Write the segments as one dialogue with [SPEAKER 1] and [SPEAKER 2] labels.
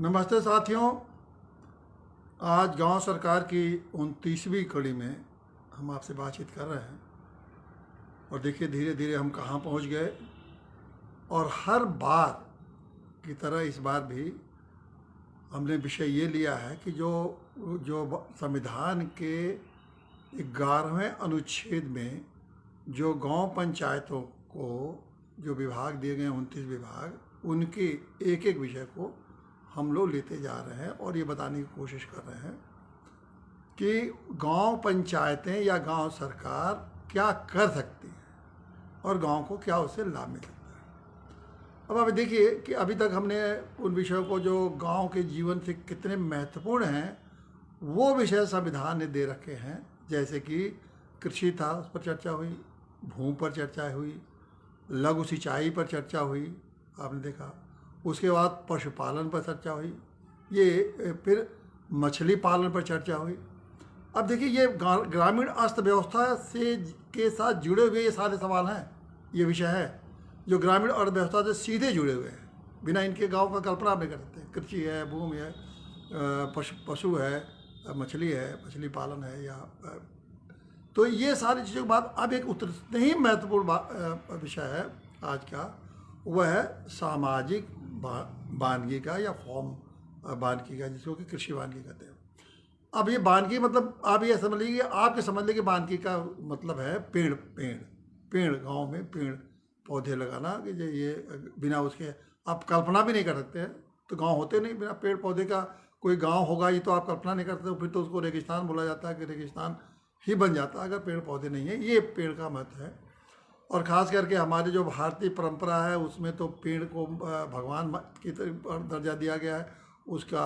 [SPEAKER 1] नमस्ते साथियों। आज गांव सरकार की 29वीं कड़ी में हम आपसे बातचीत कर रहे हैं और देखिए धीरे धीरे हम कहाँ पहुंच गए। और हर बार की तरह इस बार भी हमने विषय ये लिया है कि जो जो संविधान के 11वें अनुच्छेद में जो गांव पंचायतों को जो विभाग दिए गए हैं 29 विभाग, उनके एक एक विषय को हम लोग लेते जा रहे हैं और ये बताने की कोशिश कर रहे हैं कि गांव पंचायतें या गांव सरकार क्या कर सकती है और गांव को क्या उससे लाभ मिल सकता है। अब आप देखिए कि अभी तक हमने उन विषयों को जो गांव के जीवन से कितने महत्वपूर्ण हैं वो विषय संविधान ने दे रखे हैं। जैसे कि कृषि था, उस पर चर्चा हुई, भूमि पर चर्चा हुई, लघु सिंचाई पर चर्चा हुई, आपने देखा। उसके बाद पशुपालन पर चर्चा हुई, ये फिर मछली पालन पर चर्चा हुई। अब देखिए ये ग्रामीण अर्थव्यवस्था से के साथ जुड़े हुए ये सारे सवाल हैं, ये विषय है जो ग्रामीण अर्थव्यवस्था से सीधे जुड़े हुए हैं। बिना इनके गांव का कल्पना आप नहीं कर सकते। कृषि है, भूमि है, पशु है, मछली है, मछली पालन है, या तो ये सारी चीज़ों के बाद अब एक उतने ही महत्वपूर्ण विषय है आज का, वह है सामाजिक वानिकी का या फॉर्म वानिकी का, जिसको कि कृषि वानिकी कहते हैं। अब ये वानिकी मतलब आप ये समझ लीजिए, आपके समझ लीजिए वानिकी का मतलब है पेड़ पेड़ पेड़ गाँव में पेड़ पौधे लगाना, कि जो ये बिना उसके आप कल्पना भी नहीं कर सकते हैं। तो गांव होते नहीं बिना पेड़ पौधे का। कोई गांव होगा ये तो आप कल्पना नहीं करते, फिर तो उसको रेगिस्तान बोला जाता है कि रेगिस्तान ही बन जाता है अगर पेड़ पौधे नहीं है। ये पेड़ का महत्व है। और ख़ास करके हमारी जो भारतीय परंपरा है उसमें तो पेड़ को भगवान की तरह दर्जा दिया गया है, उसका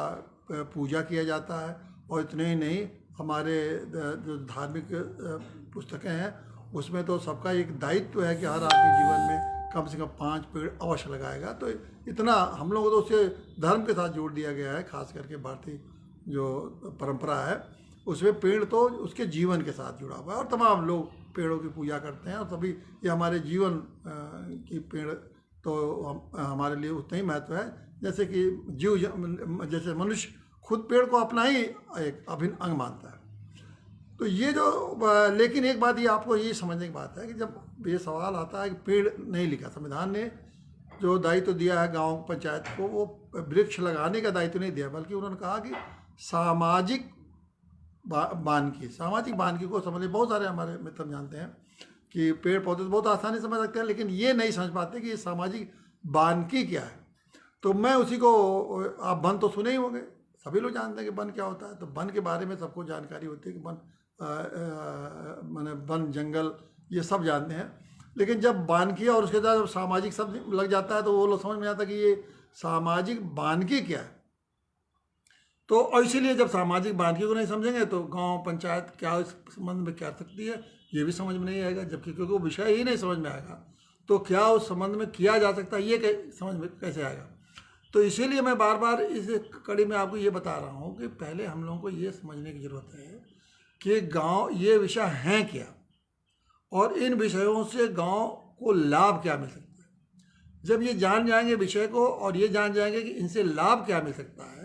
[SPEAKER 1] पूजा किया जाता है। और इतने ही नहीं, हमारे जो धार्मिक पुस्तकें हैं उसमें तो सबका एक दायित्व है कि हर आदमी जीवन में कम से कम 5 पेड़ अवश्य लगाएगा। तो इतना हम लोगों को तो उसे धर्म के साथ जोड़ दिया गया है। खास करके भारतीय जो परंपरा है उसमें पेड़ तो उसके जीवन के साथ जुड़ा हुआ है और तमाम लोग पेड़ों की पूजा करते हैं। और तभी ये हमारे जीवन की पेड़ तो हमारे लिए उतना ही महत्व है जैसे कि जैसे मनुष्य खुद पेड़ को अपना ही एक अभिन्न अंग मानता है। तो ये जो लेकिन एक बात ये आपको ये समझने की बात है कि जब ये सवाल आता है कि पेड़ नहीं लिखा, संविधान ने जो दायित्व दिया है गांव पंचायत को, वो वृक्ष लगाने का दायित्व नहीं दिया, बल्कि उन्होंने कहा कि सामाजिक वानिकी को समझ। बहुत सारे हमारे मित्र जानते हैं कि पेड़ पौधे तो बहुत आसानी समझ सकते हैं, लेकिन ये नहीं समझ पाते कि ये सामाजिक वानिकी क्या है। तो मैं उसी को, आप वन तो सुने ही होंगे, सभी लोग जानते हैं कि वन क्या होता है। तो वन के बारे में सबको जानकारी होती है कि वन माने वन जंगल ये सब जानते हैं। लेकिन जब वानिकी और उसके साथ सामाजिक शब्द लग जाता है तो वो लोग समझ में आता है कि ये सामाजिक वानिकी क्या है। तो इसीलिए जब सामाजिक वानिकी को नहीं समझेंगे तो गांव पंचायत क्या इस संबंध में क्या सकती है ये भी समझ में नहीं आएगा। जबकि क्योंकि वो विषय ही नहीं समझ में आएगा तो क्या उस संबंध में किया जा सकता है ये समझ में कैसे आएगा। तो इसीलिए मैं बार बार इस कड़ी में आपको ये बता रहा हूँ कि पहले हम लोगों को ये समझने की ज़रूरत है कि गांव ये विषय हैं क्या और इन विषयों से गांव को लाभ क्या मिल सकता है। जब ये जान जाएंगे विषय को और ये जान जाएंगे कि इनसे लाभ क्या मिल सकता है,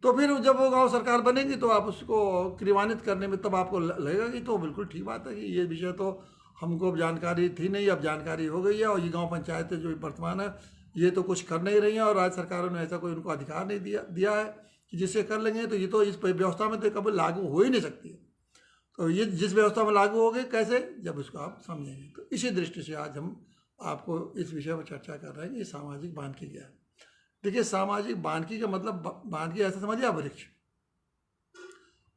[SPEAKER 1] तो फिर जब वो गांव सरकार बनेगी तो आप उसको क्रियान्वित करने में तब आपको लगेगा कि तो बिल्कुल ठीक बात है कि ये विषय तो हमको जानकारी थी नहीं, अब जानकारी हो गई है। और ये गाँव पंचायतें जो वर्तमान है ये तो कुछ कर नहीं रही हैं और राज्य सरकारों ने ऐसा कोई उनको अधिकार नहीं दिया है कि जिससे कर लेंगे। तो ये तो इस व्यवस्था में तो कभी लागू हो ही नहीं सकती है। तो ये जिस व्यवस्था में लागू होगी कैसे, जब उसको आप समझेंगे। तो इसी दृष्टि से आज हम आपको इस विषय पर चर्चा कर रहे हैं कि सामाजिक वानिकी क्या है। देखिए सामाजिक वानिकी का मतलब, वानिकी ऐसा समझिए आप वृक्ष,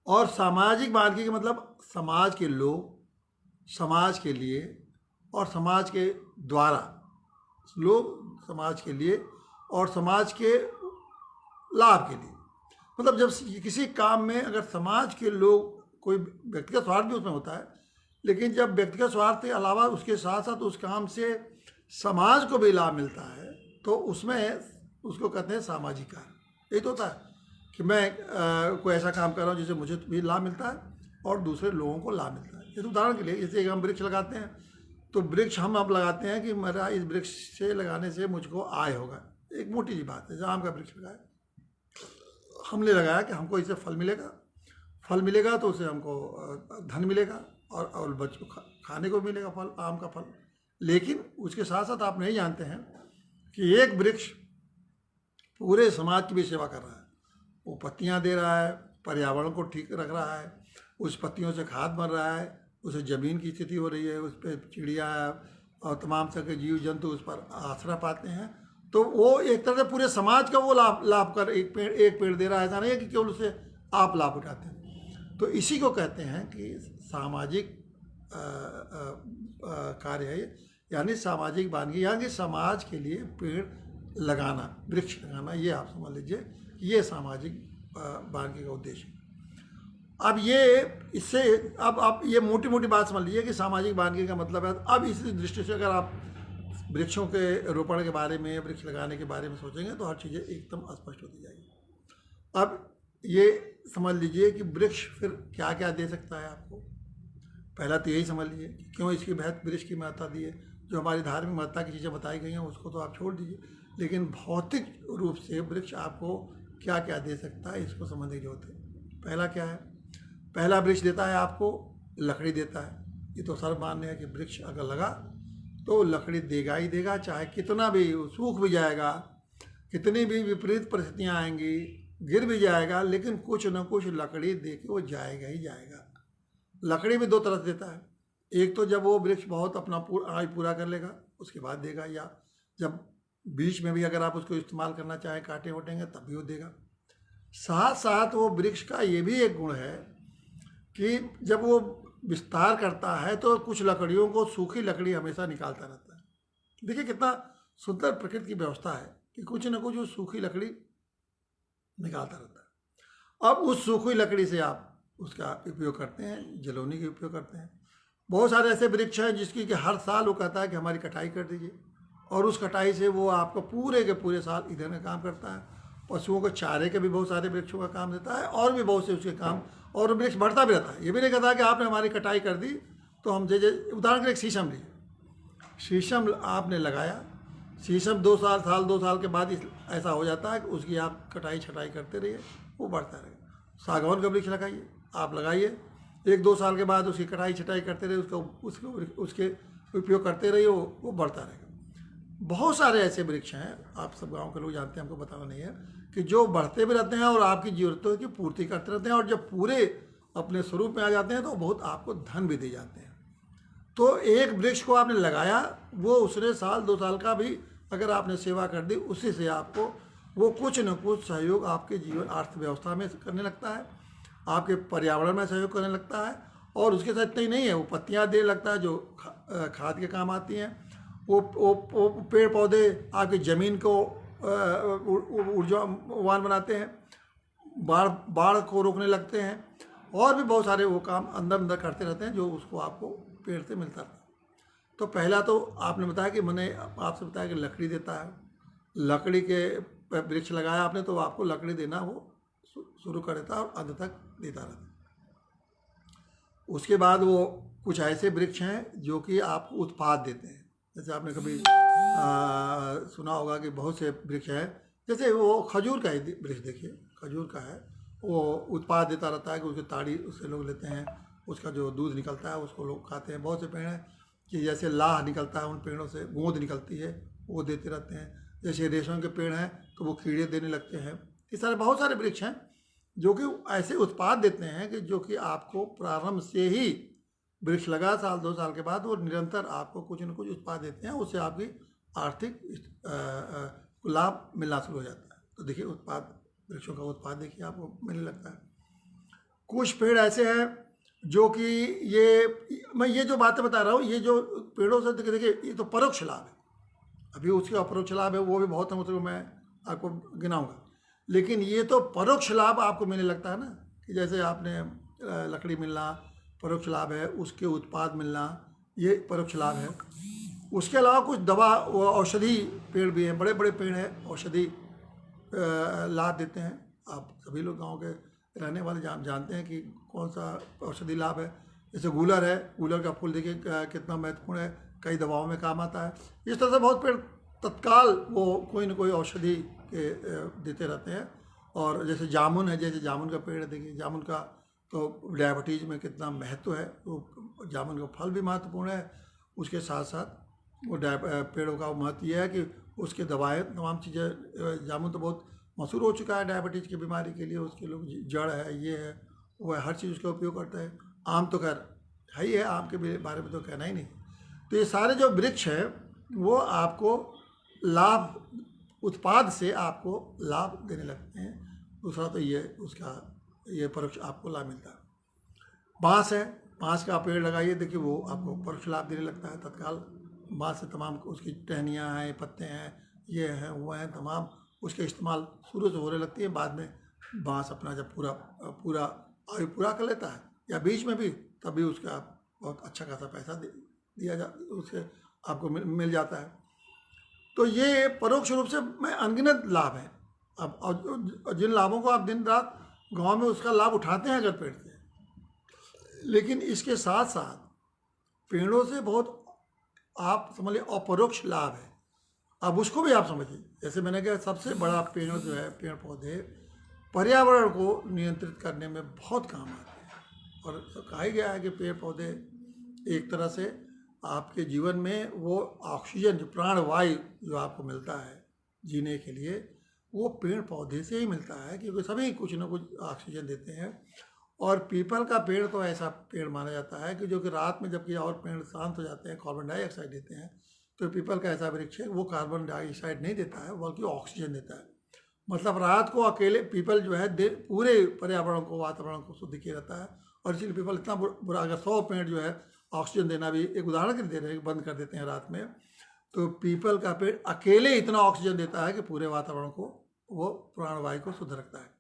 [SPEAKER 1] और सामाजिक वानिकी का मतलब समाज के लोग, समाज के लिए और समाज के द्वारा, लोग समाज के लिए और समाज के लाभ के लिए। मतलब जब किसी काम में अगर समाज के लोग, कोई व्यक्तिगत स्वार्थ भी उसमें होता है, लेकिन जब व्यक्तिगत स्वार्थ के अलावा उसके साथ साथ उस काम से समाज को भी लाभ मिलता है तो उसमें उसको कहते हैं सामाजिक कार्य। ये तो होता है कि मैं कोई ऐसा काम कर रहा हूँ जिससे मुझे भी लाभ मिलता है और दूसरे लोगों को लाभ मिलता है। जैसे उदाहरण के लिए जैसे हम वृक्ष लगाते हैं तो वृक्ष हम अब लगाते हैं कि मेरा इस वृक्ष से लगाने से मुझको आय होगा। एक मोटी सी बात है, जैसे आम का वृक्ष लगाए हमने लगाया कि हमको इससे फल मिलेगा, फल मिलेगा तो उससे हमको धन मिलेगा और बच्चों खाने को मिलेगा फल, आम का फल। लेकिन उसके साथ साथ आप नहीं जानते हैं कि एक वृक्ष पूरे समाज की भी सेवा कर रहा है। वो पत्तियां दे रहा है, पर्यावरण को ठीक रख रहा है, उस पत्तियों से खाद बन रहा है, उसे ज़मीन की स्थिति हो रही है, उस पर चिड़िया और तमाम तरह के जीव जंतु उस पर आसरा पाते हैं। तो वो एक तरह से पूरे समाज का वो लाभ कर एक पेड़ दे रहा है। ऐसा नहीं है कि केवल उसे आप लाभ उठाते हैं। तो इसी को कहते हैं कि सामाजिक कार्य है, यानी सामाजिक वानिकी, यानी समाज के लिए पेड़ लगाना, वृक्ष लगाना, ये आप समझ लीजिए ये सामाजिक वानिकी का उद्देश्य है। अब ये इससे अब आप ये मोटी मोटी बात समझ लीजिए कि सामाजिक वानिकी का मतलब है। अब इस दृष्टि से अगर आप वृक्षों के रोपण के बारे में, वृक्ष लगाने के बारे में सोचेंगे तो हर चीज़ें एकदम स्पष्ट होती जाएगी। अब ये समझ लीजिए कि वृक्ष फिर क्या क्या दे सकता है आपको। पहला तो यही समझ लीजिए कि क्यों इसकी वृक्ष की महत्ता दी है। जो हमारी धार्मिक महत्ता की चीज़ें बताई गई हैं उसको तो आप छोड़ दीजिए, लेकिन भौतिक रूप से वृक्ष आपको क्या क्या दे सकता है इसको समझने की जरूरत है। पहला क्या है? पहला वृक्ष देता है आपको लकड़ी देता है। ये तो सर्वमान्य है कि वृक्ष अगर लगा तो लकड़ी देगा ही देगा, चाहे कितना भी सूख भी जाएगा, कितनी भी विपरीत परिस्थितियाँ आएंगी, गिर भी जाएगा, लेकिन कुछ न कुछ लकड़ी दे के वो जाएगा ही जाएगा। लकड़ी भी दो तरह से देता है। एक तो जब वो वृक्ष बहुत अपना आयु पूरा कर लेगा उसके बाद देगा, या जब बीच में भी अगर आप उसको इस्तेमाल करना चाहें, काटे वटेंगे तब भी वो देगा। साथ साथ वो वृक्ष का ये भी एक गुण है कि जब वो विस्तार करता है तो कुछ लकड़ियों को, सूखी लकड़ी हमेशा निकालता रहता है। देखिए कितना सुंदर प्रकृति की व्यवस्था है कि कुछ न कुछ वो सूखी लकड़ी निकालता रहता है। अब उस सूखी लकड़ी से आप उसका उपयोग करते हैं, जलौनी का उपयोग करते हैं। बहुत सारे ऐसे वृक्ष हैं जिसकी कि हर साल वो कहता है कि हमारी कटाई कर दीजिए, और उस कटाई से वो आपको पूरे के पूरे साल ईंधन का काम करता है। पशुओं को चारे के भी बहुत सारे वृक्षों का काम देता है, और भी बहुत से उसके काम, और वृक्ष बढ़ता भी रहता है। ये भी नहीं कहता कि आपने हमारी कटाई कर दी तो हम जैसे उदाहरण के लिए शीशम लीजिए, शीशम आपने लगाया, शीशम 2 साल के बाद ऐसा हो जाता है कि उसकी आप कटाई छटाई करते रहिए, वो बढ़ता रहेगा। सागवान का वृक्ष लगाइए, आप लगाइए, 1-2 साल के बाद उसकी कटाई छटाई करते रहिए, उसके उपयोग करते रहिए, वो बढ़ता रहेगा। बहुत सारे ऐसे वृक्ष हैं, आप सब गांव के लोग जानते हैं, हमको बताना नहीं है, कि जो बढ़ते भी रहते हैं और आपकी ज़रूरतों की पूर्ति करते रहते हैं, और जब पूरे अपने स्वरूप में आ जाते हैं तो बहुत आपको धन भी दे जाते हैं। तो एक वृक्ष को आपने लगाया, वो उसने 1-2 साल का भी अगर आपने सेवा कर दी, उसी से आपको वो कुछ न कुछ सहयोग आपके जीवन अर्थव्यवस्था में करने लगता है, आपके पर्यावरण में सहयोग करने लगता है। और उसके साथ इतना ही नहीं है, वो पत्तियाँ देने लगता है जो खाद के काम आती हैं। वो पेड़ पौधे आपकी ज़मीन को ऊर्जावान बनाते हैं, बाढ़ को रोकने लगते हैं, और भी बहुत सारे वो काम अंदर करते रहते हैं जो उसको आपको पेड़ से मिलता था। तो पहला तो आपने बताया कि मैंने आपसे बताया कि लकड़ी देता है। लकड़ी के वृक्ष लगाया आपने तो आपको लकड़ी देना वो शुरू कर देता है और अंत तक देता रहता है। उसके बाद वो कुछ ऐसे वृक्ष हैं जो कि आपको उत्पाद देते हैं। जैसे आपने कभी सुना होगा कि बहुत से वृक्ष हैं, जैसे वो खजूर का ही वृक्ष देखिए, खजूर का है, वो उत्पाद देता रहता है कि उसकी ताड़ी उससे लोग लेते हैं, उसका जो दूध निकलता है उसको लोग खाते हैं। बहुत से पेड़ हैं कि जैसे लाह निकलता है, उन पेड़ों से गोंद निकलती है, वो देते रहते हैं। जैसे रेशम के पेड़ हैं तो वो कीड़े देने लगते हैं। इस तरह बहुत सारे वृक्ष हैं जो कि ऐसे उत्पाद देते हैं कि जो कि आपको प्रारंभ से ही वृक्ष लगा 1-2 साल के बाद वो निरंतर आपको कुछ न कुछ उत्पाद देते हैं, उससे आपकी आर्थिक लाभ मिलना शुरू हो जाता है। तो देखिए उत्पाद, वृक्षों का उत्पाद देखिए आपको मिलने लगता है। कुछ पेड़ ऐसे हैं जो कि मैं ये जो बातें बता रहा हूँ, ये जो पेड़ों से देखिए ये तो परोक्ष लाभ है। अभी उसके अपरोक्ष लाभ है वो भी बहुत है, मतलब मैं आपको गिनाऊंगा, लेकिन ये तो परोक्ष लाभ आपको मिलने लगता है ना, कि जैसे आपने लकड़ी मिलना परोक्ष लाभ है, उसके उत्पाद मिलना ये परोक्ष लाभ है। उसके अलावा कुछ दवा व औषधि पेड़ भी हैं, बड़े बड़े पेड़ हैं, औषधि लाभ देते हैं। आप सभी लोग गांव के रहने वाले जानते हैं कि कौन सा औषधि लाभ है। जैसे गूलर है, गूलर का फूल देखिए कितना महत्वपूर्ण है, कई दवाओं में काम आता है। इस तरह से बहुत पेड़ तत्काल वो कोई न कोई औषधि के देते रहते हैं, और जैसे जामुन है, जैसे जामुन का पेड़ है, देखिए जामुन का तो डायबिटीज़ में कितना महत्व है, तो जामुन का फल भी महत्वपूर्ण है। उसके साथ साथ वो पेड़ों का महत्व यह है कि उसके दवाएँ तमाम चीज़ें, जामुन तो बहुत मशहूर हो चुका है डायबिटीज़ की बीमारी के लिए, उसके लोग जड़ है, ये है वो है, हर चीज़ उसका उपयोग करते हैं। आम तो खैर है ही है, आम के बारे में तो कहना ही नहीं। तो ये सारे जो वृक्ष है वो आपको लाभ, उत्पाद से आपको लाभ देने लगते हैं। दूसरा तो ये उसका ये परोक्ष आपको लाभ मिलता है। बांस है, बांस का पेड़ लगाइए, देखिए वो आपको परोक्ष लाभ देने लगता है तत्काल। बांस से तमाम उसकी टहनियाँ हैं, पत्ते हैं, ये हैं वो हैं, तमाम उसके इस्तेमाल शुरू से होने लगती है। बाद में बांस अपना जब पूरा आयु पूरा कर लेता है या बीच में भी, तभी उसका बहुत अच्छा खासा पैसा दिया जा उसके आपको मिल जाता है। तो ये परोक्ष रूप से में अनगिनत लाभ है। अब और जिन लाभों को आप दिन रात गांव में उसका लाभ उठाते हैं अगर पेड़ से, लेकिन इसके साथ साथ पेड़ों से बहुत आप समझ लीजिए अपरोक्ष लाभ है। अब उसको भी आप समझिए, जैसे मैंने कहा सबसे बड़ा पेड़ जो है, पेड़ पौधे पर्यावरण को नियंत्रित करने में बहुत काम आते हैं। और कहा गया है कि पेड़ पौधे एक तरह से आपके जीवन में वो ऑक्सीजन, जो प्राणवायु जो आपको मिलता है जीने के लिए, वो पेड़ पौधे से ही मिलता है, क्योंकि सभी कुछ ना कुछ ऑक्सीजन देते हैं। और पीपल का पेड़ तो ऐसा पेड़ माना जाता है कि जो कि रात में जबकि और पेड़ शांत हो जाते हैं, कार्बन डाइऑक्साइड देते हैं, तो पीपल का ऐसा वृक्ष है वो कार्बन डाइऑक्साइड नहीं देता है बल्कि ऑक्सीजन देता है। मतलब रात को अकेले पीपल जो है पूरे पर्यावरण को, वातावरण को शुद्ध किए रहता है। और इसीलिए पीपल इतना बुरा, अगर 100 पेड़ जो है ऑक्सीजन देना भी एक उदाहरण के दे रहे हैं, बंद कर देते हैं रात में, तो पीपल का पेड़ अकेले इतना ऑक्सीजन देता है कि पूरे वातावरण को, वो प्राणवायु को शुद्ध रखता है।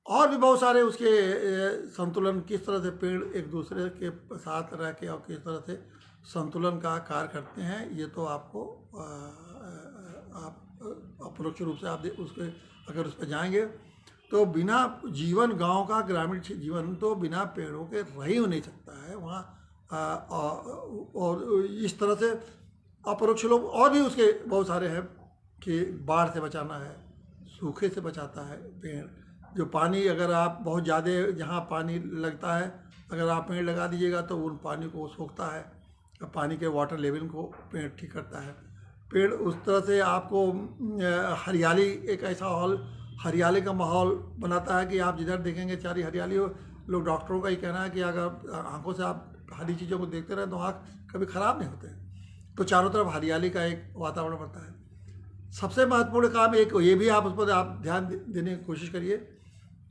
[SPEAKER 1] और भी बहुत सारे उसके संतुलन, किस तरह से पेड़ एक दूसरे के साथ रह के और किस तरह से संतुलन का कार्य करते हैं, ये तो आपको आप अपरोक्ष रूप से आप उसके अगर उस पर जाएंगे तो बिना जीवन, गांव का ग्रामीण जीवन तो बिना पेड़ों के रह ही नहीं सकता है वहाँ। और इस तरह से अपरोक्ष लोग और भी उसके बहुत सारे हैं कि बाढ़ से बचाना है, सूखे से बचाता है पेड़। जो पानी अगर आप बहुत ज़्यादा जहाँ पानी लगता है अगर आप पेड़ लगा दीजिएगा तो उन पानी को सोखता है, पानी के वाटर लेवल को पेड़ ठीक करता है। पेड़ उस तरह से आपको हरियाली, एक ऐसा हरियाली का माहौल बनाता है कि आप जिधर देखेंगे सारी हरियाली हो। लोग डॉक्टरों का ही कहना है कि अगर आंखों से आप हरी चीज़ों को देखते रहें तो आँख कभी ख़राब नहीं होते। तो चारों तरफ हरियाली का एक वातावरण बनता है। सबसे महत्वपूर्ण काम एक ये भी आप उस पर आप ध्यान देने की कोशिश करिए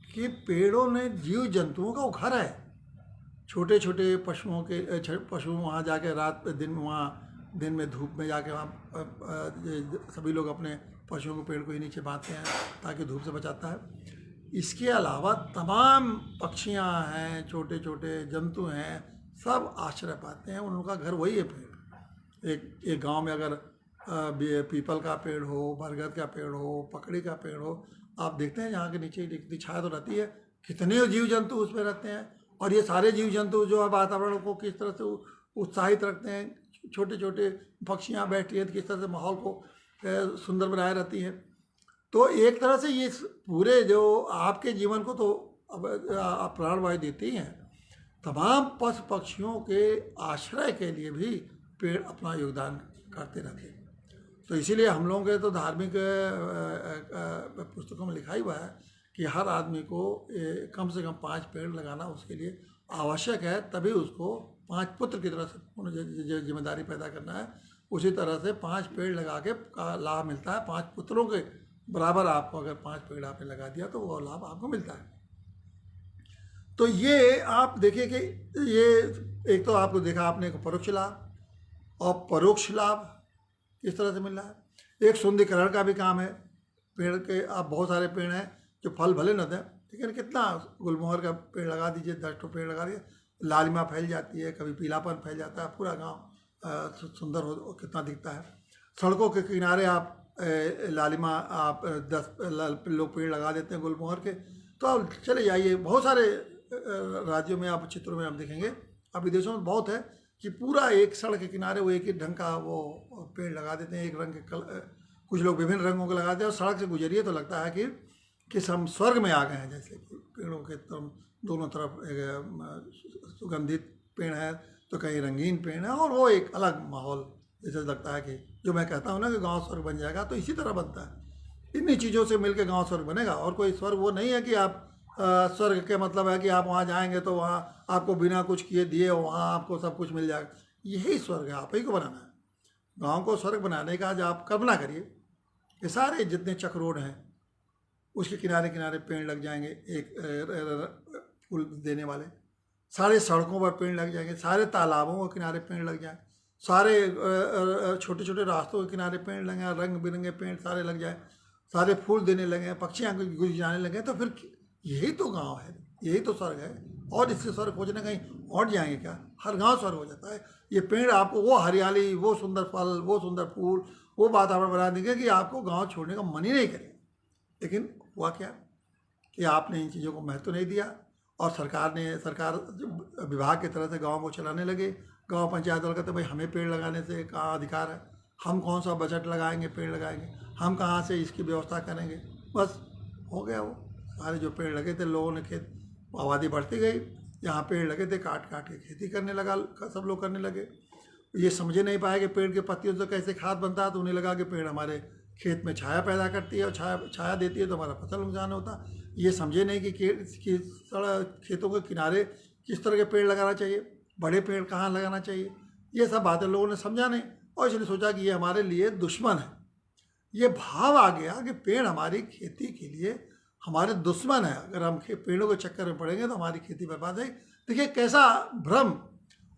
[SPEAKER 1] कि पेड़ों ने जीव जंतुओं का वो घर है। छोटे छोटे पशुओं के पशु वहाँ जाके रात दिन में, वहाँ दिन में धूप में जाके वहाँ सभी लोग अपने पशुओं को पेड़ को ही नीचे बांधते हैं ताकि धूप से बचाता है। इसके अलावा तमाम पक्षियाँ हैं, छोटे छोटे जंतु हैं, सब आश्रय पाते हैं, उनका घर वही है पेड़। एक गांव में अगर पीपल का पेड़ हो, बरगद का पेड़ हो, पकड़ी का पेड़ हो, आप देखते हैं यहाँ के नीचे दिखती छाया तो रहती है, कितने जीव जंतु उसमें रहते हैं। और ये सारे जीव जंतु जो है वातावरण को किस तरह से उत्साहित रखते हैं, छोटे छोटे पक्षियाँ बैठती हैं, किस तरह से माहौल को सुंदर बनाए रहती है। तो एक तरह से ये पूरे जो आपके जीवन को तो प्राणवायु देते ही हैं, तमाम पशु पक्षियों के आश्रय के लिए भी पेड़ अपना योगदान करते रहते हैं। तो इसीलिए हम लोगों के तो धार्मिक पुस्तकों में लिखा ही हुआ है कि हर आदमी को कम से कम 5 पेड़ लगाना उसके लिए आवश्यक है, तभी उसको 5 पुत्र की तरह से जिम्मेदारी पैदा करना है। उसी तरह से 5 पेड़ लगा के का लाभ मिलता है। 5 पुत्रों के बराबर आपको अगर 5 पेड़ आपने लगा दिया तो वो लाभ आपको मिलता है। तो ये आप देखिए कि ये एक तो आपको देखा आपने एक परोक्ष लाभ और परोक्ष लाभ किस तरह से मिल रहा है। एक सुंदरीकरण का भी काम है। पेड़ के आप बहुत सारे पेड़ हैं जो फल भले न दें, लेकिन कितना गुलमोहर का पेड़ लगा दीजिए, 10 पेड़ लगा दिए, लालिमा फैल जाती है, कभी पीलापन फैल जाता है, पूरा गांव सुंदर हो कितना दिखता है। सड़कों के किनारे आप लालिमा आप 10 लोग पेड़ लगा देते हैं गुलमोहर के, तो आप चले जाइए बहुत सारे राज्यों में आप चित्रों में आप देखेंगे, अब विदेशों में बहुत है कि पूरा एक सड़क के किनारे वो एक ही ढंग का वो पेड़ लगा देते हैं, एक रंग के कुछ लोग विभिन्न रंगों के लगा देते हैं। और सड़क से गुजरिए तो लगता है कि कि हम स्वर्ग में आ गए हैं, जैसे कि पेड़ों के दोनों तरफ एक सुगंधित पेड़ है तो कहीं रंगीन पेड़ है, और वो एक अलग माहौल जैसे लगता है कि जो मैं कहता हूँ ना कि गांव स्वर्ग बन जाएगा, तो इसी तरह बनता है। इन्हीं चीज़ों से मिलकर गांव स्वर्ग बनेगा। और कोई स्वर्ग वो नहीं है कि आप स्वर्ग के मतलब है कि आप वहाँ जाएंगे तो वहाँ आपको बिना कुछ किए दिए वहाँ आपको सब कुछ मिल जाएगा। यही स्वर्ग है, आप ही को बनाना है। गांव को स्वर्ग बनाने का आज आप कल्पना करिए कि सारे जितने चक रोड हैं उसके किनारे किनारे पेड़ लग जाएंगे, एक फूल देने वाले, सारे सड़कों पर पेड़ लग जाएंगे, सारे तालाबों के किनारे पेड़ लग जाए, सारे छोटे छोटे रास्तों के किनारे पेड़ लगे, रंग बिरंगे पेड़ सारे लग जाए, सारे फूल देने लगे, पक्षियाँ गुजराने लगे, तो फिर यही तो गांव है, यही तो स्वर्ग है। और इससे स्वर्ग खोजने कहीं और जाएंगे क्या? हर गांव स्वर्ग हो जाता है। ये पेड़ आपको वो हरियाली, वो सुंदर फल, वो सुंदर फूल, वो वातावरण बना देंगे कि आपको गांव छोड़ने का मन ही नहीं करेगा। लेकिन हुआ क्या कि आपने इन चीज़ों को महत्व नहीं दिया, और सरकार विभाग की तरह से गाँव को चलाने लगे। गाँव पंचायत वाले कहते भाई हमें पेड़ लगाने से कहाँ अधिकार है, हम कौन सा बजट लगाएंगे, पेड़ लगाएंगे, हम कहाँ से इसकी व्यवस्था करेंगे। बस हो गया वो सारे जो पेड़ लगे थे, लोगों ने खेत, आबादी बढ़ती गई, जहाँ पेड़ लगे थे काट काट के खेती करने लगा, सब लोग करने लगे। ये समझे नहीं पाए कि पेड़ के पत्तियों से कैसे खाद बनता है, तो उन्हें लगा कि पेड़ हमारे खेत में छाया पैदा करती है, और छाया देती है तो हमारा फसल नुकसान होता। ये समझे नहीं कि सड़क खेतों के किनारे किस तरह के पेड़ लगाना चाहिए, बड़े पेड़ कहाँ लगाना चाहिए, ये सब बातें लोगों ने समझा नहीं, और इसलिए सोचा कि ये हमारे लिए दुश्मन है। ये भाव आ गया कि पेड़ हमारी खेती के लिए हमारे दुश्मन है, अगर हम पेड़ों के चक्कर में पड़ेंगे तो हमारी खेती बर्बाद है। देखिए कैसा भ्रम,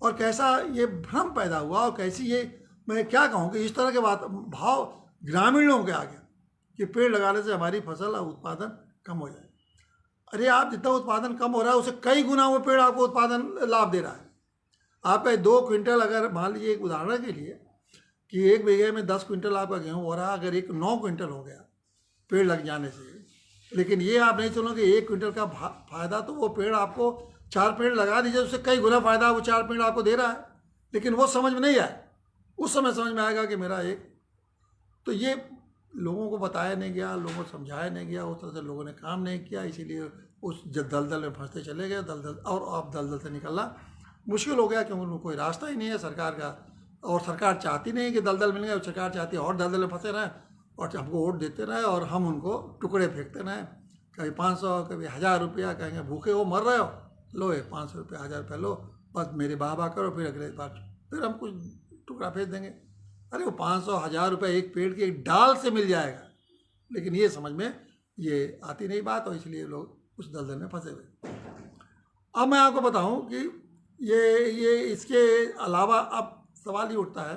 [SPEAKER 1] और कैसा ये भ्रम पैदा हुआ, और कैसी ये, मैं क्या कहूँ कि इस तरह के भाव ग्रामीण लोगों के आ गया कि पेड़ लगाने से हमारी फसल और उत्पादन कम हो जाए। अरे आप जितना उत्पादन कम हो रहा है उससे कई गुना वो पेड़ आपको उत्पादन लाभ दे रहा है। आपका 2 क्विंटल, अगर मान लीजिए एक उदाहरण के लिए कि 1 बीघे में 10 क्विंटल आपका गेहूँ हो रहा है, अगर एक 9 क्विंटल हो गया पेड़ लग जाने से, लेकिन ये आप नहीं सुनो कि 1 क्विंटल का फायदा तो वो पेड़ आपको 4 पेड़ लगा दीजिए उससे कई गुना फायदा वो 4 पेड़ आपको दे रहा है। लेकिन वो समझ में नहीं आए, उस समय समझ में आएगा कि मेरा एक, तो ये लोगों को बताया नहीं गया, लोगों को समझाया नहीं गया, उस तरह से लोगों ने काम नहीं किया, इसीलिए उस दलदल में फंसते चले गए, दलदल, और अब दलदल से निकलना मुश्किल हो गया क्योंकि उनको कोई रास्ता ही नहीं है सरकार का, और सरकार चाहती नहीं कि दलदल मिल गए, सरकार चाहती है और दलदल में फंसे रहें और हमको वोट देते रहे और हम उनको टुकड़े फेंकते रहें, कभी 500 कभी 1000 रुपया, कहेंगे भूखे हो मर रहे हो, लो ये 500 रुपया 1000 रुपया लो, बस मेरी वाह करो, फिर अगले बार फिर हम कुछ टुकड़ा फेंक देंगे। अरे वो 500 1000 रुपया एक पेड़ की एक डाल से मिल जाएगा, लेकिन ये समझ में ये आती नहीं बात, और इसलिए लोग उस दलदल में फंसे हुए। अब मैं आपको बताऊं कि ये इसके अलावा अब सवाल ये उठता है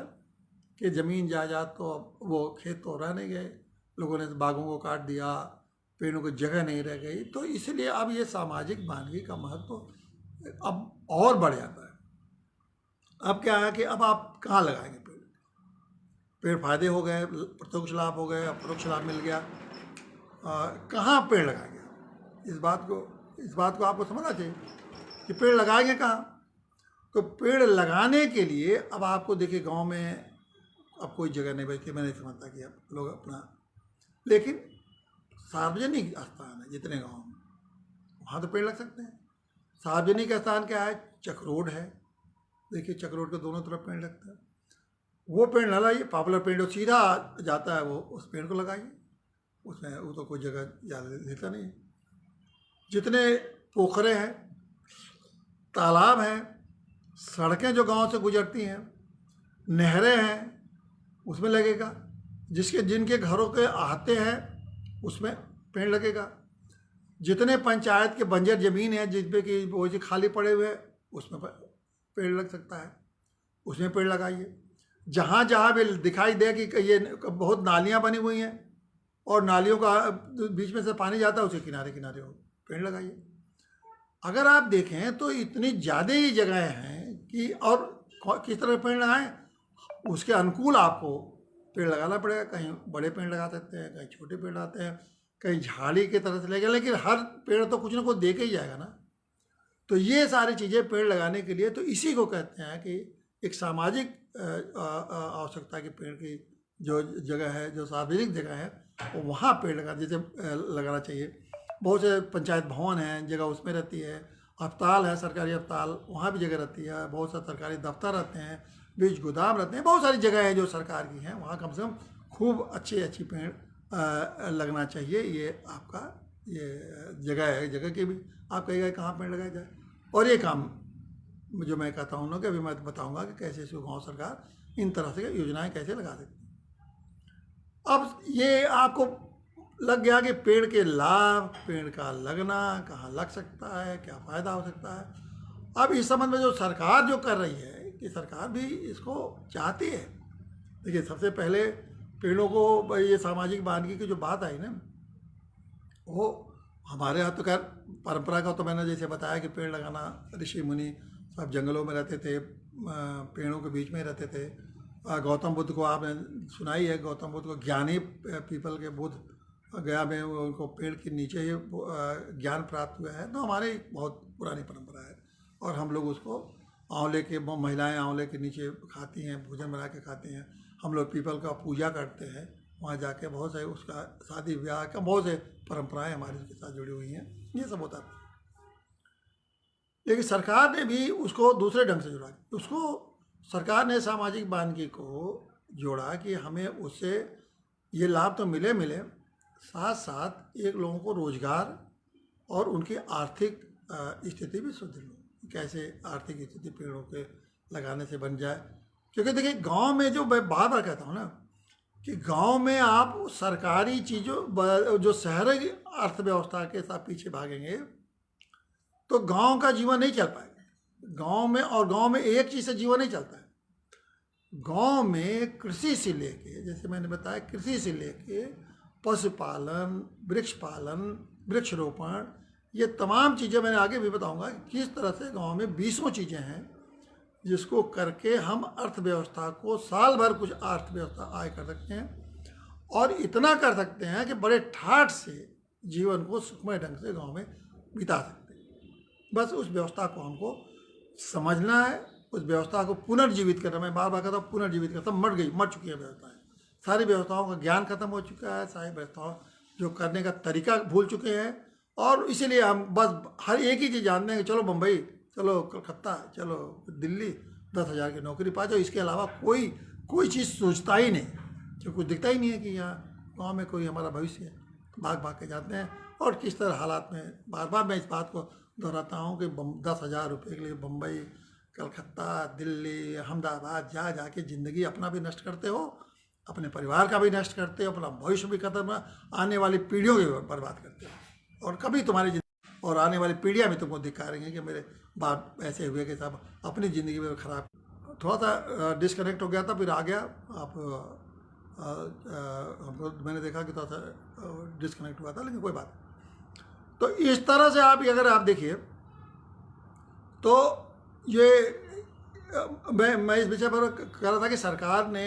[SPEAKER 1] कि ज़मीन जायदाद तो अब वो खेत तो रह नहीं गए, लोगों ने बागों को काट दिया, पेड़ों को जगह नहीं रह गई, तो इसलिए अब ये सामाजिक मानवीय का महत्व अब और बढ़ जाता है। अब क्या है कि अब आप कहाँ लगाएंगे पेड़? पेड़ फायदे हो गए, प्रत्यक्ष लाभ हो गए, अपरोक्ष लाभ मिल गया, कहाँ पेड़ लगाएंगे? इस बात को आपको समझना चाहिए कि पेड़ लगाएंगे कहाँ। तो पेड़ लगाने के लिए अब आपको देखिए गांव में अब कोई जगह नहीं बचती, मैं नहीं समझता कि अब लोग अपना, लेकिन सार्वजनिक स्थान है जितने गांव में वहाँ तो पेड़ लग सकते हैं। सार्वजनिक स्थान क्या है? चक रोड है, देखिए चक रोड के दोनों तरफ पेड़ लगता है, वो पेड़ ना लाइए, पॉपुलर पेड़ जो सीधा जाता है वो उस पेड़ को लगाइए, उसमें वो तो कोई जगह ज़्यादा देता नहीं है। जितने पोखरे हैं, तालाब हैं, सड़कें जो गांव से गुजरती हैं, नहरें हैं, उसमें लगेगा। जिनके घरों के आते हैं उसमें पेड़ लगेगा। जितने पंचायत के बंजर ज़मीन है जिस पे कि वो जो खाली पड़े हुए हैं उसमें पेड़ लग सकता है, उसमें पेड़ लगाइए। जहाँ जहाँ भी दिखाई दे कि ये बहुत नालियाँ बनी हुई हैं और नालियों का बीच में से पानी जाता है, उसके किनारे किनारे हो पेड़ लगाइए। अगर आप देखें तो इतनी ज़्यादा ही जगह हैं कि और किस तरह पेड़ लगाएं, उसके अनुकूल आपको पेड़ लगाना पड़ेगा। कहीं बड़े पेड़ लगा सकते हैं, कहीं छोटे पेड़ लगाते हैं, कहीं झाड़ी की तरह से लगेगा, लेकिन हर पेड़ तो कुछ ना कुछ दे के ही जाएगा ना। तो ये सारी चीज़ें पेड़ लगाने के लिए, तो इसी को कहते हैं कि एक सामाजिक आवश्यकता की पेड़ की जो जगह है, जो सार्वजनिक जगह है, वो वहाँ पेड़ जैसे लगाना चाहिए। बहुत से पंचायत भवन हैं, जगह उसमें रहती है। अस्पताल है, सरकारी अस्पताल, वहाँ भी जगह रहती है। बहुत सारे सरकारी दफ्तर रहते हैं, बीज गोदाम रहते हैं, बहुत सारी जगह हैं जो सरकार की हैं। वहाँ कम से कम खूब अच्छी पेड़ लगना चाहिए। ये आपका ये जगह है, जगह की भी आप कहिएगा कहाँ पेड़ लगाया जाए। और ये काम जो मैं कहता हूँ ना कि अभी मैं बताऊँगा कि कैसे इसको गाँव सरकार इन तरह से योजनाएँ कैसे लगा सकती है। अब ये आपको लग गया कि पेड़ के लाभ, पेड़ का लगना कहाँ लग सकता है, क्या फ़ायदा हो सकता है। अब इस संबंध में जो सरकार जो कर रही है कि सरकार भी इसको चाहती है। देखिए, सबसे पहले पेड़ों को ये सामाजिक बांधगी की जो बात आई ना, वो हमारे यहाँ तो खैर परंपरा का तो मैंने जैसे बताया कि पेड़ लगाना, ऋषि मुनि सब जंगलों में रहते थे, पेड़ों के बीच में रहते थे। गौतम बुद्ध को आपने सुना ही है, गौतम बुद्ध को ज्ञानी पीपल के बुद्ध गया में उनको पेड़ के नीचे ही ज्ञान प्राप्त हुआ है। तो हमारी बहुत पुरानी परंपरा है और हम लोग उसको आंवले के, महिलाएं आंवले के नीचे खाती हैं, भोजन बना के खाती हैं। हम लोग पीपल का पूजा करते हैं, वहाँ जाके बहुत से उसका शादी ब्याह का बहुत से परंपराएं हमारी उसके साथ जुड़ी हुई हैं। ये सब होता है। लेकिन सरकार ने भी उसको दूसरे ढंग से जोड़ा। उसको सरकार ने सामाजिक बांधगी को जोड़ा कि हमें उससे ये लाभ तो मिले, साथ साथ एक लोगों को रोजगार और उनकी आर्थिक स्थिति भी सुदृढ़ हो। कैसे आर्थिक स्थिति पेड़ों के लगाने से बन जाए। क्योंकि देखिए, गांव में जो मैं बार बार कहता हूँ ना कि गांव में आप सरकारी चीज़ों जो शहर की अर्थव्यवस्था के साथ पीछे भागेंगे तो गांव का जीवन नहीं चल पाएगा। गांव में एक चीज़ से जीवन नहीं चलता है। गांव में कृषि से लेके, जैसे मैंने बताया, कृषि से लेके पशुपालन, वृक्ष पालन, वृक्षरोपण, ये तमाम चीज़ें मैंने आगे भी बताऊंगा किस तरह से गांव में 20 चीज़ें हैं जिसको करके हम अर्थव्यवस्था को साल भर कुछ अर्थव्यवस्था आय कर सकते हैं और इतना कर सकते हैं कि बड़े ठाठ से जीवन को सुखमय ढंग से गांव में बिता सकते हैं। बस उस व्यवस्था को हमको समझना है, उस व्यवस्था को पुनर्जीवित करना। मैं बार बार कहता हूँ पुनर्जीवित करता हूँ, मर चुकी है व्यवस्थाएं। सारी व्यवस्थाओं का ज्ञान खत्म हो चुका है, सारी व्यवस्थाओं जो करने का तरीका भूल चुके हैं और इसीलिए हम बस हर एक ही चीज़ जानते हैं कि चलो बम्बई, चलो कलकत्ता, चलो दिल्ली, 10,000 की नौकरी पा जाओ। इसके अलावा कोई चीज़ सोचता ही नहीं, क्योंकि कुछ दिखता ही नहीं है कि यहाँ गाँव में कोई हमारा भविष्य है। भाग के जाते हैं और किस तरह हालात में, बार बार मैं इस बात को दोहराता हूँ कि 10,000 रुपये के लिए बम्बई, कलकत्ता, दिल्ली, अहमदाबाद जा के ज़िंदगी अपना भी नष्ट करते हो, अपने परिवार का भी नष्ट करते हो, अपना भविष्य भी खत्म, आने वाली पीढ़ियों की बर्बाद करते हो। और कभी तुम्हारी और आने वाली पीढ़ियाँ भी तुमको दिखाएंगे कि मेरे बाप ऐसे हुए कि सब अपनी ज़िंदगी में खराब। थोड़ा सा डिस्कनेक्ट हो गया था, फिर आ गया। आप हमको मैंने देखा कि थोड़ा सा डिस्कनेक्ट हुआ था, लेकिन कोई बात नहीं। तो इस तरह से आप अगर आप देखिए तो ये मैं इस विषय पर कह रहा था कि सरकार ने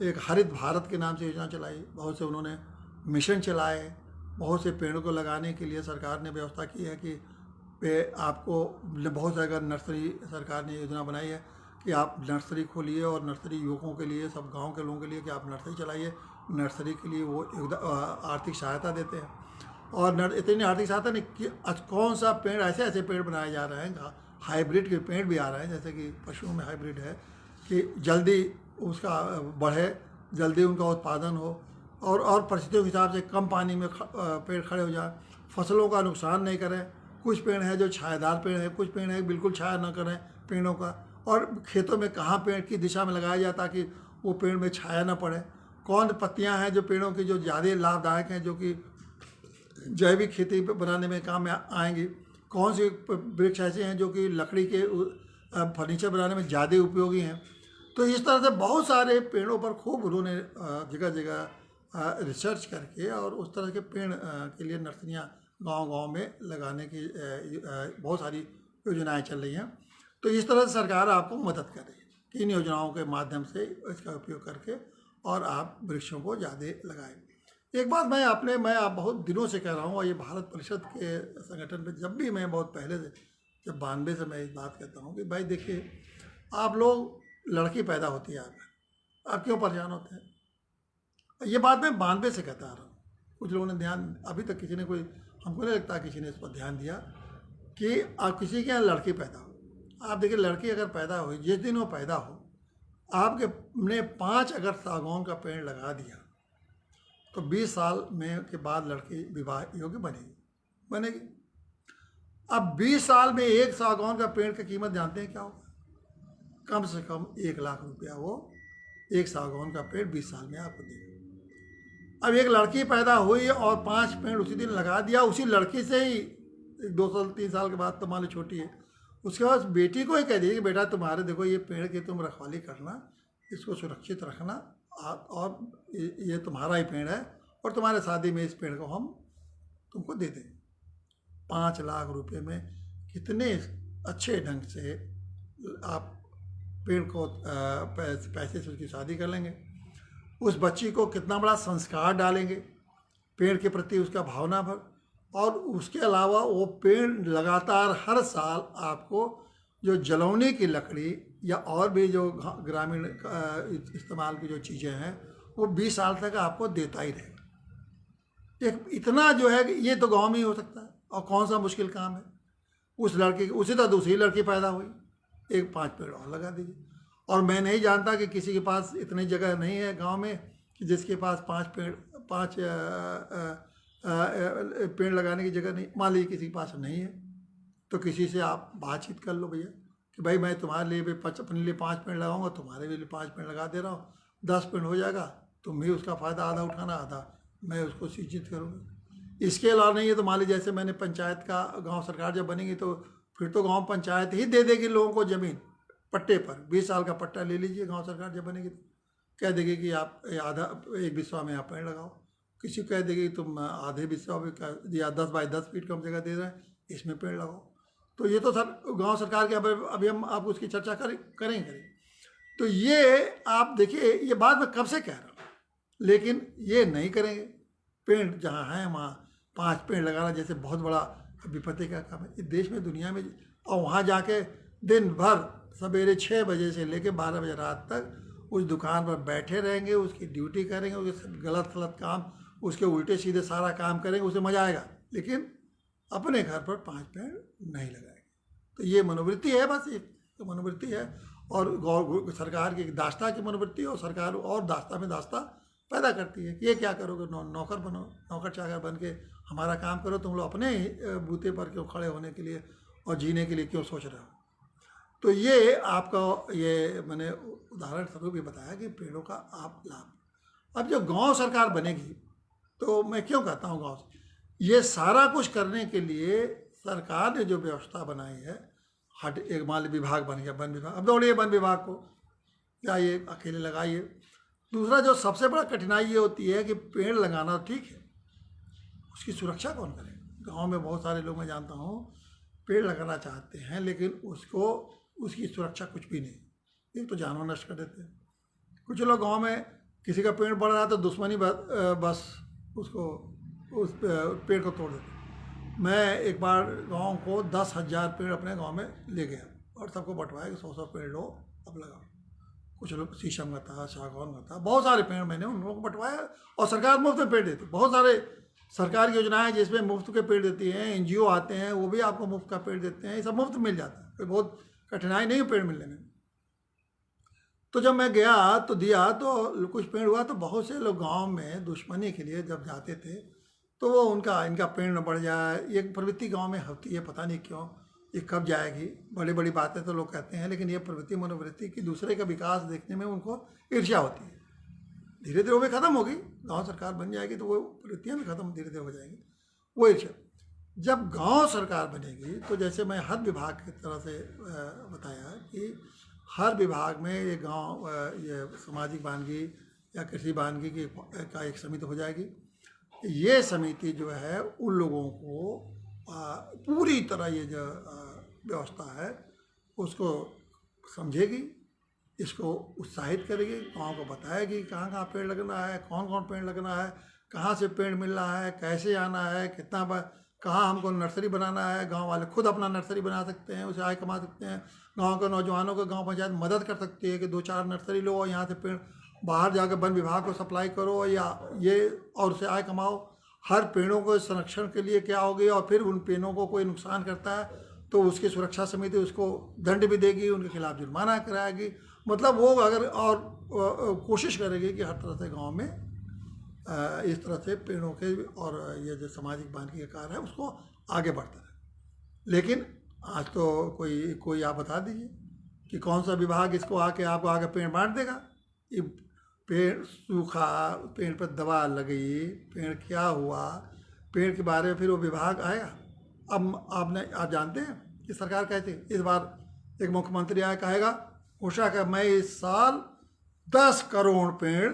[SPEAKER 1] एक हरित भारत के नाम से योजना चलाई, बहुत से उन्होंने मिशन चलाए, बहुत से पेड़ों को लगाने के लिए सरकार ने व्यवस्था की है कि आपको बहुत जगह नर्सरी, सरकार ने योजना बनाई है कि आप नर्सरी खोलिए और नर्सरी युवकों के लिए, सब गांव के लोगों के लिए कि आप नर्सरी चलाइए। नर्सरी के लिए वो आर्थिक सहायता देते हैं और इतनी आर्थिक सहायता नहीं कि कौन सा पेड़, ऐसे पेड़ बनाए जा रहे हैं, हाइब्रिड के पेड़ भी आ रहे हैं, जैसे कि पशुओं में हाइब्रिड है कि जल्दी उसका बढ़े, जल्दी उनका उत्पादन हो और परिस्थितियों के हिसाब से कम पानी में पेड़ खड़े हो जाए, फसलों का नुकसान नहीं करें। कुछ पेड़ हैं जो छायादार पेड़ हैं, कुछ पेड़ हैं बिल्कुल छाया न करें पेड़ों का। और खेतों में कहाँ पेड़ की दिशा में लगाया जाए ताकि वो पेड़ में छाया न पड़े। कौन पत्तियाँ हैं जो पेड़ों की जो ज़्यादा लाभदायक हैं, जो कि जैविक खेती बनाने में काम में आएंगी। कौन से वृक्ष ऐसे हैं जो कि लकड़ी के फर्नीचर बनाने में ज़्यादा उपयोगी हैं। तो इस तरह से बहुत सारे पेड़ों पर खूब उन्होंने जगह जगह रिसर्च करके और उस तरह के पेड़ के लिए नर्सरियाँ गांव में लगाने की बहुत सारी योजनाएं चल रही हैं। तो इस तरह से सरकार आपको मदद कर रही है कि इन योजनाओं के माध्यम से इसका उपयोग करके और आप वृक्षों को ज़्यादा लगाएं। एक बात मैं आप बहुत दिनों से कह रहा हूँ और ये भारत परिषद के संगठन में जब भी मैं बहुत पहले से, जब 92 से मैं इस बात कहता हूँ कि भाई देखिए, आप लोग लड़की पैदा होती है आप क्यों परेशान होते हैं। ये बात मैं 92 से कहता आ रहा हूँ। कुछ लोगों ने ध्यान, अभी तक किसी ने कोई हमको नहीं लगता किसी ने इस पर ध्यान दिया कि आप किसी के यहाँ लड़की पैदा हो। आप देखिए, लड़की अगर पैदा हुई, जिस दिन वो पैदा हो, आपके ने 5 अगर सागौन का पेड़ लगा दिया तो 20 साल में के बाद लड़की विवाह योग्य बनेगी। अब 20 साल में एक सागौन का पेड़ की कीमत जानते हैं क्या होगा? कम से कम 1 लाख रुपया वो एक सागौन का पेड़ 20 साल में आपको देगा। अब एक लड़की पैदा हुई और 5 पेड़ उसी दिन लगा दिया, उसी लड़की से ही 2 साल 3 साल के बाद, तो मान लो छोटी है, उसके बाद बेटी को ही कह दिए कि बेटा तुम्हारे देखो ये पेड़ की तुम रखवाली करना, इसको सुरक्षित रखना, और ये तुम्हारा ही पेड़ है और तुम्हारे शादी में इस पेड़ को हम तुमको दे दें। 5 लाख रुपए में कितने अच्छे ढंग से आप पेड़ को पैसे से उसकी शादी कर लेंगे। उस बच्ची को कितना बड़ा संस्कार डालेंगे पेड़ के प्रति, उसका भावना भर। और उसके अलावा वो पेड़ लगातार हर साल आपको जो जलौने की लकड़ी या और भी जो ग्रामीण इस्तेमाल की जो चीज़ें हैं वो 20 साल तक आपको देता ही रहेगा। एक इतना जो है कि ये तो गांव में ही हो सकता है, और कौन सा मुश्किल काम है। उस लड़के की उसी तरह दूसरी लड़की पैदा हुई, एक 5 पेड़ और लगा दीजिए। और मैं नहीं जानता कि किसी के पास इतनी जगह नहीं है गांव में कि जिसके पास 5 पेड़ लगाने की जगह नहीं। मान लीजिए किसी के पास नहीं है तो किसी से आप बातचीत कर लो भैया कि भाई मैं तुम्हारे लिए भी अपने लिए 5 पेड़ लगाऊंगा, तुम्हारे लिए 5 पेड़ लगा दे रहा हूँ, 10 पेड़ हो जाएगा, तुम भी उसका फ़ायदा आधा उठाना, आधा मैं उसको सिंचित करूँगा। इसके अलावा नहीं है तो मान लीजिए जैसे मैंने पंचायत का, गाँव सरकार जब बनेगी तो फिर तो गाँव पंचायत ही दे देगी लोगों को ज़मीन पट्टे पर। 20 साल का पट्टा ले लीजिए, गांव सरकार जब बनेगी तो कह देगी कि आप आधा 1 बिस्वा में आप पेड़ लगाओ। किसी को कह देगी तुम आधे बिस्वा में या 10 बाई 10 फीट कम जगह दे रहे हैं, इसमें पेड़ लगाओ। तो ये तो सर गांव सरकार के अभी हम आप उसकी चर्चा करेंगे। तो ये आप देखिए, ये बात मैं कब से कह रहा हूँ, लेकिन ये नहीं करेंगे। पेड़ जहाँ हैं वहाँ 5 पेड़ लगाना जैसे बहुत बड़ा विपत्ति का काम है इस देश में, दुनिया में। और वहाँ जाके दिन भर सवेरे 6 बजे से लेकर 12 बजे रात तक उस दुकान पर बैठे रहेंगे, उसकी ड्यूटी करेंगे, उसके गलत काम, उसके उल्टे सीधे सारा काम करेंगे, उसे मजा आएगा, लेकिन अपने घर पर 5 पेड़ नहीं लगाएंगे। तो ये मनोवृत्ति है, बस ये तो मनोवृत्ति है। और सरकार की दास्ता की मनोवृत्ति, और सरकार और दास्ता में दास्ता पैदा करती है कि ये क्या करोगे, नौकर बनो, नौकर चाकर बन के हमारा काम करो, तुम लोग अपने बूते पर क्यों खड़े होने के लिए और जीने के लिए क्यों सोच रहे हो। तो ये आपका ये मैंने उदाहरण स्वरूप ये बताया कि पेड़ों का आप लाभ। अब जब गांव सरकार बनेगी तो मैं क्यों कहता हूँ गांव, ये सारा कुछ करने के लिए सरकार ने जो व्यवस्था बनाई है, एक मान विभाग बन गया, वन विभाग, अब दौड़िए वन विभाग को या ये अकेले लगाइए। दूसरा जो सबसे बड़ा कठिनाई ये होती है कि पेड़ लगाना ठीक है, उसकी सुरक्षा कौन करे। गाँव में बहुत सारे लोग मैं जानता हूँ पेड़ लगाना चाहते हैं, लेकिन उसकी सुरक्षा कुछ भी नहीं। एक तो जानवर नष्ट कर देते हैं। कुछ लोग गांव में किसी का पेड़ बढ़ रहा है तो दुश्मनी बस उसको उस पेड़ को तोड़ देते हैं। मैं एक बार गांव को 10,000 पेड़ अपने गांव में ले गया और सबको बंटवाया कि 100 पेड़ लो, अब लगाओ। कुछ लोग शीशम का था, सागौन का था, बहुत सारे पेड़ मैंने उन लोगों को बंटवाया। और सरकार मुफ्त में पेड़ देती, बहुत सारे सरकार की योजनाएं जिसमें मुफ्त के पेड़ देती हैं, NGO आते हैं वो भी आपको मुफ्त का पेड़ देते हैं, ये सब मुफ्त मिल जाता है, कोई बहुत कठिनाई नहीं है पेड़ मिलने में। तो जब मैं गया तो दिया तो कुछ पेड़ हुआ, तो बहुत से लोग गांव में दुश्मनी के लिए जब जाते थे तो वो इनका पेड़ न बढ़ जाए, ये प्रवृत्ति गांव में होती है, पता नहीं क्यों, ये कब जाएगी। बड़ी बड़ी बातें तो लोग कहते हैं, लेकिन ये प्रवृत्ति मनोवृत्ति की दूसरे का विकास देखने में उनको ईर्ष्या होती है। धीरे धीरे वो भी खत्म होगी, गांव सरकार बन जाएगी तो वो प्रवृत्तियाँ भी खत्म धीरे धीरे हो जाएंगी, वो ईर्ष्या। जब गांव सरकार बनेगी तो जैसे मैं हर विभाग की तरह से बताया कि हर विभाग में ये गांव ये सामाजिक वानिकी या कृषि वानिकी का एक समिति हो जाएगी। ये समिति जो है उन लोगों को पूरी तरह ये जो व्यवस्था है उसको समझेगी, इसको उत्साहित करेगी, गाँव को बताएगी कहाँ कहाँ पेड़ लगना है, कौन कौन पेड़ लगना है, कहाँ से पेड़ मिल रहा है, कैसे आना है, कितना कहाँ हमको नर्सरी बनाना है। गांव वाले खुद अपना नर्सरी बना सकते हैं, उसे आय कमा सकते हैं। गांव के नौजवानों को गांव पंचायत मदद कर सकती है कि 2-4 नर्सरी लो और यहाँ से पेड़ बाहर जाकर वन विभाग को सप्लाई करो या ये और उसे आय कमाओ। हर पेड़ों को संरक्षण के लिए क्या होगी, और फिर उन पेड़ों को कोई नुकसान करता है तो उसकी सुरक्षा समिति उसको दंड भी देगी, उनके खिलाफ जुर्माना कराएगी। मतलब वो अगर और कोशिश करेगी कि हर तरह से गांव में इस तरह से पेड़ों के और ये जो सामाजिक बांधने का कार्य है उसको आगे बढ़ता है। लेकिन आज तो कोई आप बता दीजिए कि कौन सा विभाग इसको आपको आगे पेड़ बांट देगा। ये पेड़ सूखा, पेड़ पर दवा लगी, पेड़ क्या हुआ, पेड़ के बारे में फिर वो विभाग आएगा। अब आप जानते हैं कि सरकार कहती है, इस बार एक मुख्यमंत्री आया कहेगा, घोषणा का मैं इस साल 10 करोड़ पेड़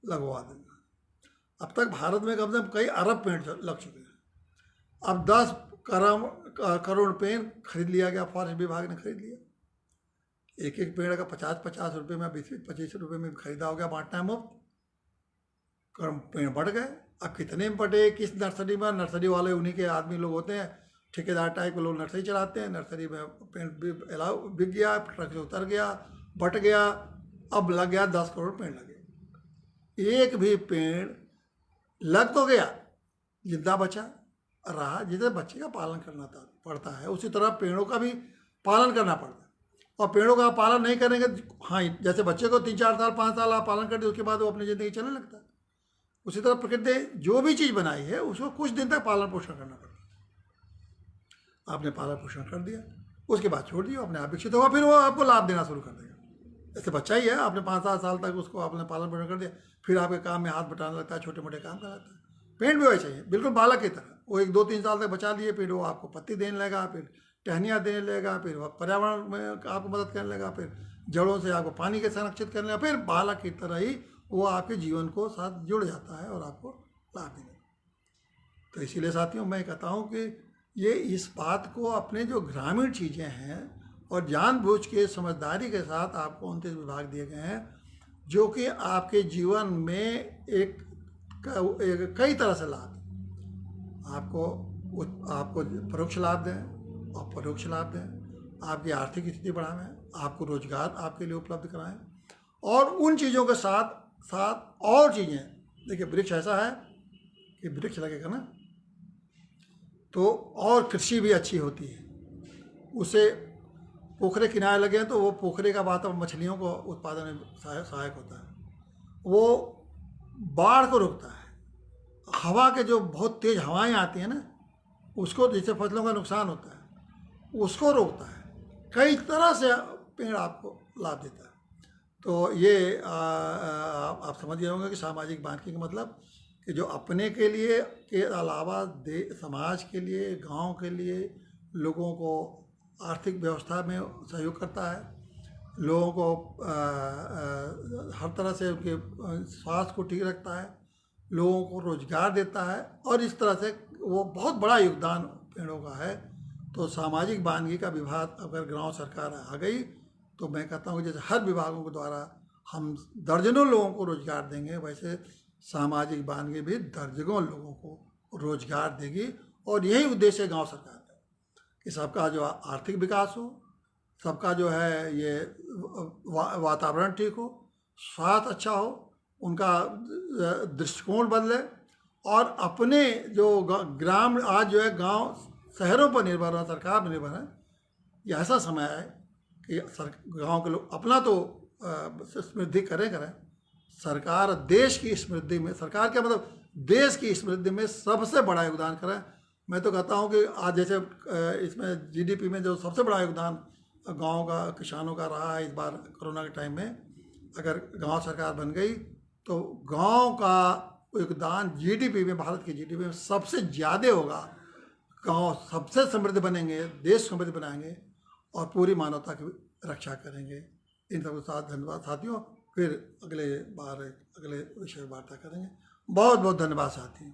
[SPEAKER 1] लगवा दूंगा। अब तक भारत में कम से कम कई अरब पेड़ लग चुके हैं। अब 10 करोड़ पेड़ खरीद लिया गया, फॉरेस्ट विभाग ने खरीद लिया। एक एक पेड़ का 50-50 रुपये में, 20-25 रुपये में खरीदा हो गया, बांटना है मुफ्त। पेड़ बढ़ गए। अब कितने में बढ़े, किस नर्सरी में, नर्सरी वाले उन्हीं के आदमी लोग होते हैं, ठेकेदार टाइप के लोग नर्सरी चलाते हैं। नर्सरी में पेड़ बिक गया, ट्रक से उतर गया, बट गया, अब लग गया 10 करोड़ पेड़ लगे। एक भी पेड़ लग तो गया, जिंदा बचा रहा। जिसे बच्चे का पालन करना पड़ता है, उसी तरह पेड़ों का भी पालन करना पड़ता है। और पेड़ों का पालन नहीं करेंगे, हाँ, जैसे बच्चे को 3-4 साल 5 साल आप पालन कर दिए, उसके बाद वो अपनी ज़िंदगी चलने लगता है। उसी तरह प्रकृति जो भी चीज़ बनाई है उसको कुछ दिन तक पालन पोषण करना पड़ता है। आपने पालन पोषण कर दिया, उसके बाद छोड़ दिया, अपने आप विकसित होगा, फिर वो आपको लाभ देना शुरू कर देगा। ऐसे बच्चा ही है, आपने 5-7 साल तक उसको आपने पालन पोषण कर दिया, फिर आपके काम में हाथ बटाने लगता है, छोटे मोटे काम कराता है। पेड़ भी वैसे ही है, बिल्कुल बालक की तरह। वो 1-2-3 साल तक बचा लिए, फिर वो आपको पत्ती देने लगेगा, फिर टहनियाँ देने लगेगा, फिर पर्यावरण में आपको मदद करने लगेगा, फिर जड़ों से आपको पानी के संरक्षित करने लगेगा, फिर बालक की तरह ही वो आपके जीवन को साथ जुड़ जाता है और आपको लाभ देगा। तो इसीलिए साथियों मैं कहता हूँ कि ये इस बात को अपने जो ग्रामीण चीज़ें हैं और जानबूझ के समझदारी के साथ आपको 29 विभाग दिए गए हैं, जो कि आपके जीवन में एक कई तरह से लाभ आपको परोक्ष लाभ दें और परोक्ष लाभ दें, आपकी आर्थिक स्थिति बढ़ाएं, आपको रोजगार आपके लिए उपलब्ध कराएं, और उन चीज़ों के साथ और चीज़ें। देखिए, वृक्ष ऐसा है कि वृक्ष लगेगा ना तो और कृषि भी अच्छी होती है। उसे पोखरे किनारे लगे हैं तो वो पोखरे का वातावरण मछलियों को उत्पादन में सहायक होता है। वो बाढ़ को रोकता है। हवा के जो बहुत तेज हवाएं आती हैं ना, उसको, जिससे फसलों का नुकसान होता है, उसको रोकता है। कई तरह से पेड़ आपको लाभ देता है। तो ये आप समझ गए होंगे कि सामाजिक बांधने का मतलब कि जो अपने के लिए के अलावा समाज के लिए, गांव के लिए, लोगों को आर्थिक व्यवस्था में सहयोग करता है, लोगों को हर तरह से उनके स्वास्थ्य को ठीक रखता है, लोगों को रोजगार देता है, और इस तरह से वो बहुत बड़ा योगदान पेड़ों का है। तो सामाजिक बांधगी का विभाग अगर गांव सरकार आ गई तो मैं कहता हूँ जैसे हर विभागों के द्वारा हम दर्जनों लोगों को रोजगार देंगे, वैसे सामाजिक बांधगी भी दर्जनों लोगों को रोजगार देगी। और यही उद्देश्य है गांव सरकार का, कि सबका जो आर्थिक विकास हो, सबका जो है ये वातावरण ठीक हो, स्वास्थ्य अच्छा हो, उनका दृष्टिकोण बदले, और अपने जो ग्राम आज जो है गांव शहरों पर निर्भर है, सरकार पर निर्भर है। ये ऐसा समय है कि गांव के लोग अपना तो समृद्धि करें, सरकार देश की समृद्धि में, सरकार क्या मतलब देश की समृद्धि में सबसे बड़ा योगदान करें। मैं तो कहता हूं कि आज जैसे इसमें जीडीपी में जो सबसे बड़ा योगदान गांव का, किसानों का रहा है इस बार कोरोना के टाइम में, अगर गांव सरकार बन गई तो गांव का योगदान जीडीपी में, भारत की जीडीपी में सबसे ज़्यादा होगा। गांव सबसे समृद्ध बनेंगे, देश समृद्ध बनाएंगे और पूरी मानवता की रक्षा करेंगे। इन सबके साथ धन्यवाद साथियों। फिर अगले बार अगले विषय वार्ता करेंगे। बहुत बहुत धन्यवाद साथियों।